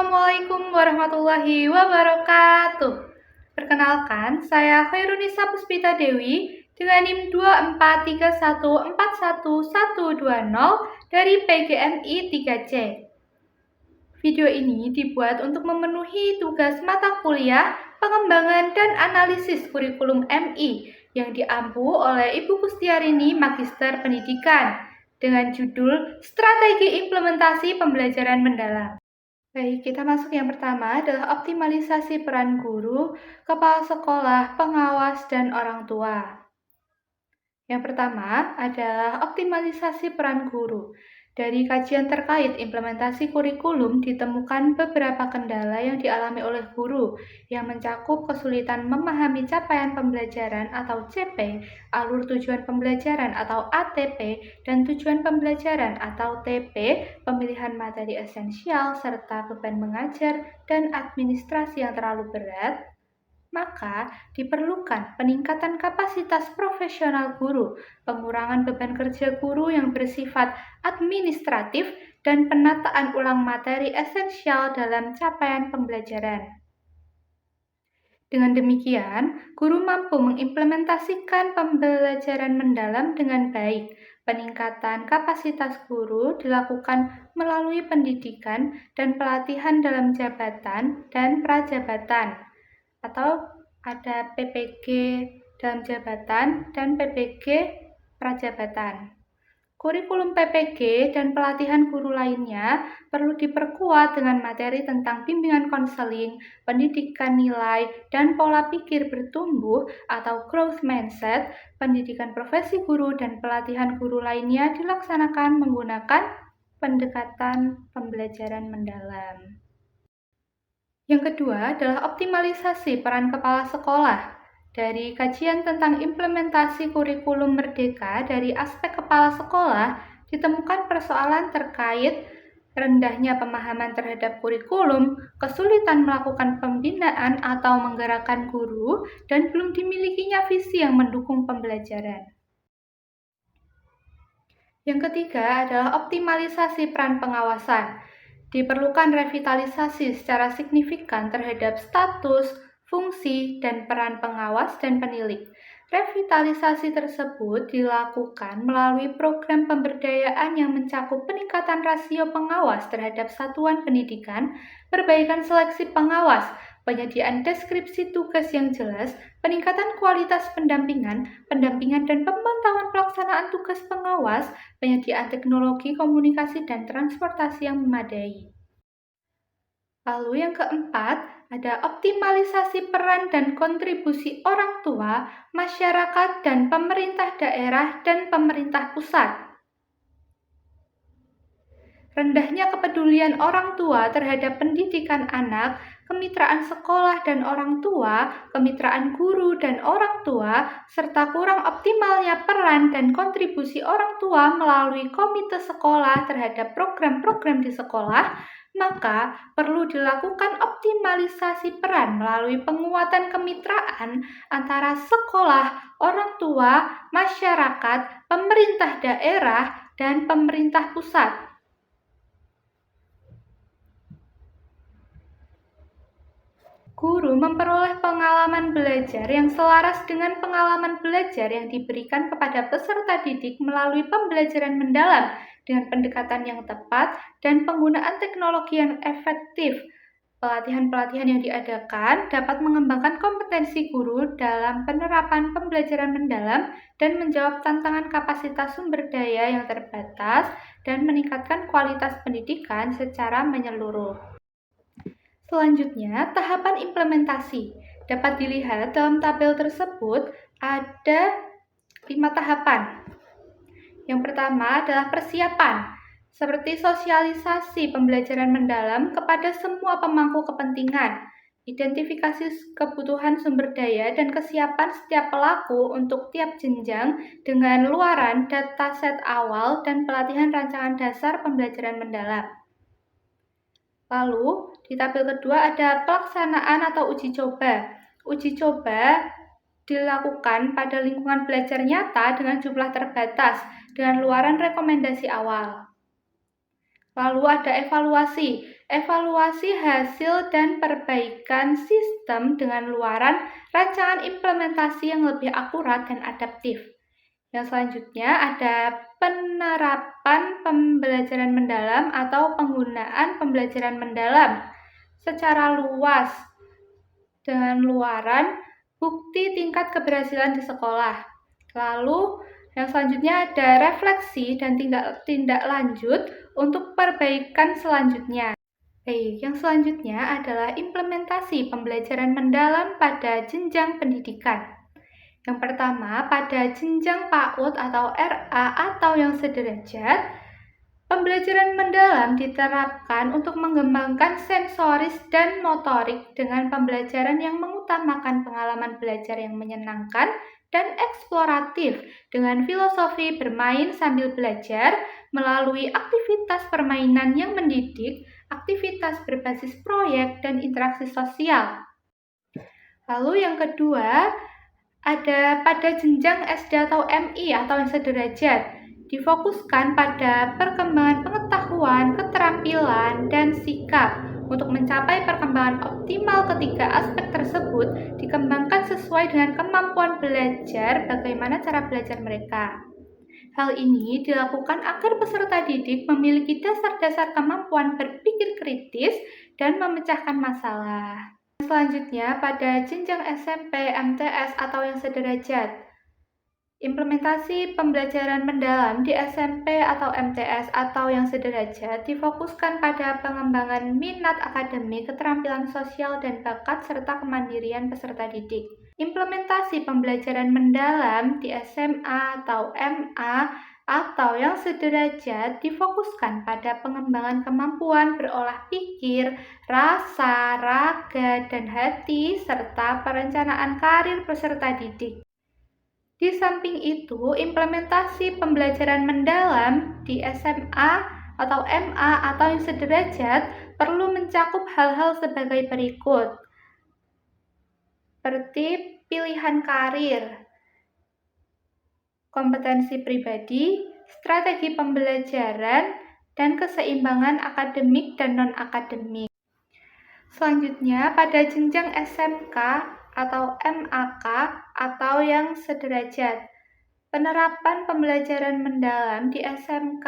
Assalamualaikum warahmatullahi wabarakatuh. Perkenalkan, saya Khairunisa Puspita Dewi dengan NIM 2431411120 dari PGMI 3C. Video ini dibuat untuk memenuhi tugas mata kuliah pengembangan dan analisis kurikulum MI yang diampu oleh Ibu Kustiarini Magister Pendidikan dengan judul Strategi Implementasi Pembelajaran Mendalam. Baik, kita masuk yang pertama adalah optimalisasi peran guru, kepala sekolah, pengawas, dan orang tua. Yang pertama adalah optimalisasi peran guru. Dari kajian terkait implementasi kurikulum ditemukan beberapa kendala yang dialami oleh guru yang mencakup kesulitan memahami capaian pembelajaran atau CP, alur tujuan pembelajaran atau ATP, dan tujuan pembelajaran atau TP, pemilihan materi esensial, serta beban mengajar dan administrasi yang terlalu berat. Maka diperlukan peningkatan kapasitas profesional guru, pengurangan beban kerja guru yang bersifat administratif, dan penataan ulang materi esensial dalam capaian pembelajaran. Dengan demikian, guru mampu mengimplementasikan pembelajaran mendalam dengan baik. Peningkatan kapasitas guru dilakukan melalui pendidikan dan pelatihan dalam jabatan dan prajabatan, atau ada PPG dalam jabatan dan PPG prajabatan. Kurikulum PPG dan pelatihan guru lainnya perlu diperkuat dengan materi tentang bimbingan konseling, pendidikan nilai, dan pola pikir bertumbuh atau growth mindset. Pendidikan profesi guru dan pelatihan guru lainnya dilaksanakan menggunakan pendekatan pembelajaran mendalam. Yang kedua adalah optimalisasi peran kepala sekolah. Dari kajian tentang implementasi kurikulum merdeka dari aspek kepala sekolah, ditemukan persoalan terkait rendahnya pemahaman terhadap kurikulum, kesulitan melakukan pembinaan atau menggerakkan guru, dan belum dimilikinya visi yang mendukung pembelajaran. Yang ketiga adalah optimalisasi peran pengawasan. Diperlukan revitalisasi secara signifikan terhadap status, fungsi, dan peran pengawas dan penilik. Revitalisasi tersebut dilakukan melalui program pemberdayaan yang mencakup peningkatan rasio pengawas terhadap satuan pendidikan, perbaikan seleksi pengawas, penyediaan deskripsi tugas yang jelas, peningkatan kualitas pendampingan dan pemantauan pelaksanaan tugas pengawas, penyediaan teknologi komunikasi dan transportasi yang memadai. Lalu yang keempat, ada optimalisasi peran dan kontribusi orang tua, masyarakat, dan pemerintah daerah dan pemerintah pusat. Rendahnya kepedulian orang tua terhadap pendidikan anak, kemitraan sekolah dan orang tua, kemitraan guru dan orang tua, serta kurang optimalnya peran dan kontribusi orang tua melalui komite sekolah terhadap program-program di sekolah, maka perlu dilakukan optimalisasi peran melalui penguatan kemitraan antara sekolah, orang tua, masyarakat, pemerintah daerah, dan pemerintah pusat. Guru memperoleh pengalaman belajar yang selaras dengan pengalaman belajar yang diberikan kepada peserta didik melalui pembelajaran mendalam dengan pendekatan yang tepat dan penggunaan teknologi yang efektif. Pelatihan-pelatihan yang diadakan dapat mengembangkan kompetensi guru dalam penerapan pembelajaran mendalam dan menjawab tantangan kapasitas sumber daya yang terbatas dan meningkatkan kualitas pendidikan secara menyeluruh. Selanjutnya, tahapan implementasi. Dapat dilihat dalam tabel tersebut ada 5 tahapan. Yang pertama adalah persiapan, seperti sosialisasi pembelajaran mendalam kepada semua pemangku kepentingan, identifikasi kebutuhan sumber daya dan kesiapan setiap pelaku untuk tiap jenjang dengan luaran dataset awal dan pelatihan rancangan dasar pembelajaran mendalam. Lalu, di tabel kedua ada pelaksanaan atau uji coba. Uji coba dilakukan pada lingkungan belajar nyata dengan jumlah terbatas, dengan luaran rekomendasi awal. Lalu ada evaluasi. evaluasi hasil dan perbaikan sistem dengan luaran rancangan implementasi yang lebih akurat dan adaptif. Yang selanjutnya ada penerapan pembelajaran mendalam atau penggunaan pembelajaran mendalam secara luas dengan luaran bukti tingkat keberhasilan di sekolah. Lalu yang selanjutnya ada refleksi dan tindak lanjut untuk perbaikan selanjutnya. Baik, yang selanjutnya adalah implementasi pembelajaran mendalam pada jenjang pendidikan. Yang pertama, pada jenjang PAUD atau RA atau yang sederajat, pembelajaran mendalam diterapkan untuk mengembangkan sensoris dan motorik dengan pembelajaran yang mengutamakan pengalaman belajar yang menyenangkan dan eksploratif dengan filosofi bermain sambil belajar melalui aktivitas permainan yang mendidik, aktivitas berbasis proyek, dan interaksi sosial. Lalu yang kedua, ada pada jenjang SD atau MI atau yang sederajat, difokuskan pada perkembangan pengetahuan, keterampilan, dan sikap. Untuk mencapai perkembangan optimal ketiga aspek tersebut dikembangkan sesuai dengan kemampuan belajar, bagaimana cara belajar mereka. Hal ini dilakukan agar peserta didik memiliki dasar-dasar kemampuan berpikir kritis dan memecahkan masalah. Selanjutnya, pada jenjang SMP, MTS, atau yang sederajat, implementasi pembelajaran mendalam di SMP atau MTS atau yang sederajat difokuskan pada pengembangan minat akademik, keterampilan sosial, dan bakat serta kemandirian peserta didik. Implementasi pembelajaran mendalam di SMA atau MA atau yang sederajat difokuskan pada pengembangan kemampuan berolah pikir, rasa, raga, dan hati, serta perencanaan karir peserta didik. Di samping itu, implementasi pembelajaran mendalam di SMA atau MA atau yang sederajat perlu mencakup hal-hal sebagai berikut. Seperti pilihan karir, kompetensi pribadi, strategi pembelajaran, dan keseimbangan akademik dan non-akademik. Selanjutnya, pada jenjang SMK atau MAK atau yang sederajat, penerapan pembelajaran mendalam di SMK,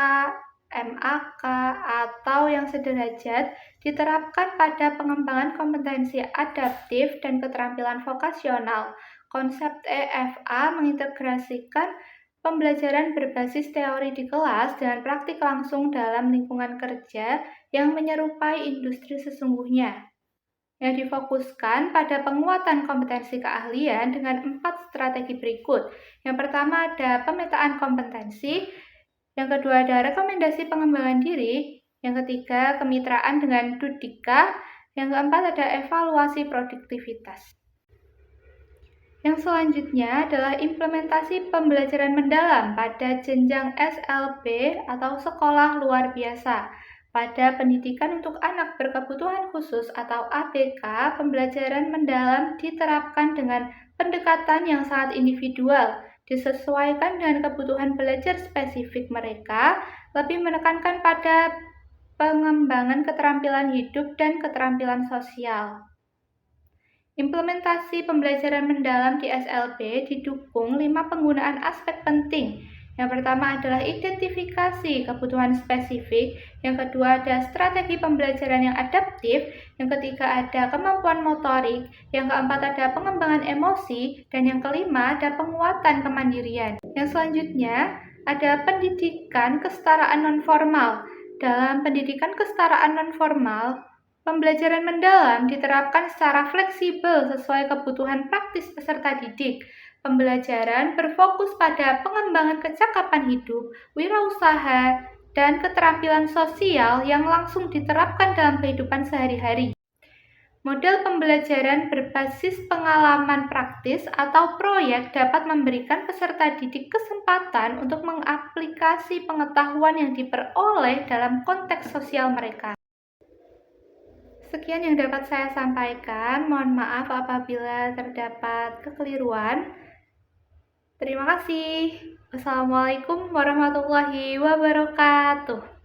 MAK, atau yang sederajat diterapkan pada pengembangan kompetensi adaptif dan keterampilan vokasional. Konsep EFA mengintegrasikan pembelajaran berbasis teori di kelas dengan praktik langsung dalam lingkungan kerja yang menyerupai industri sesungguhnya, yang difokuskan pada penguatan kompetensi keahlian dengan 4 strategi berikut. Yang pertama ada pemetaan kompetensi, yang kedua ada rekomendasi pengembangan diri, yang ketiga kemitraan dengan Dudika, yang keempat ada evaluasi produktivitas. Yang selanjutnya adalah implementasi pembelajaran mendalam pada jenjang SLB atau sekolah luar biasa. Pada pendidikan untuk anak berkebutuhan khusus atau ABK, pembelajaran mendalam diterapkan dengan pendekatan yang sangat individual, disesuaikan dengan kebutuhan belajar spesifik mereka, lebih menekankan pada pengembangan keterampilan hidup dan keterampilan sosial. Implementasi pembelajaran mendalam di SLB didukung 5 penggunaan aspek penting. Yang pertama adalah identifikasi kebutuhan spesifik, yang kedua ada strategi pembelajaran yang adaptif, yang ketiga ada kemampuan motorik, yang keempat ada pengembangan emosi, dan yang kelima ada penguatan kemandirian. Yang selanjutnya ada pendidikan kesetaraan nonformal. Dalam pendidikan kesetaraan nonformal, pembelajaran mendalam diterapkan secara fleksibel sesuai kebutuhan praktis peserta didik. Pembelajaran berfokus pada pengembangan kecakapan hidup, wirausaha, dan keterampilan sosial yang langsung diterapkan dalam kehidupan sehari-hari. Model pembelajaran berbasis pengalaman praktis atau proyek dapat memberikan peserta didik kesempatan untuk mengaplikasi pengetahuan yang diperoleh dalam konteks sosial mereka. Sekian yang dapat saya sampaikan. Mohon maaf apabila terdapat kekeliruan. Terima kasih. Wassalamualaikum warahmatullahi wabarakatuh.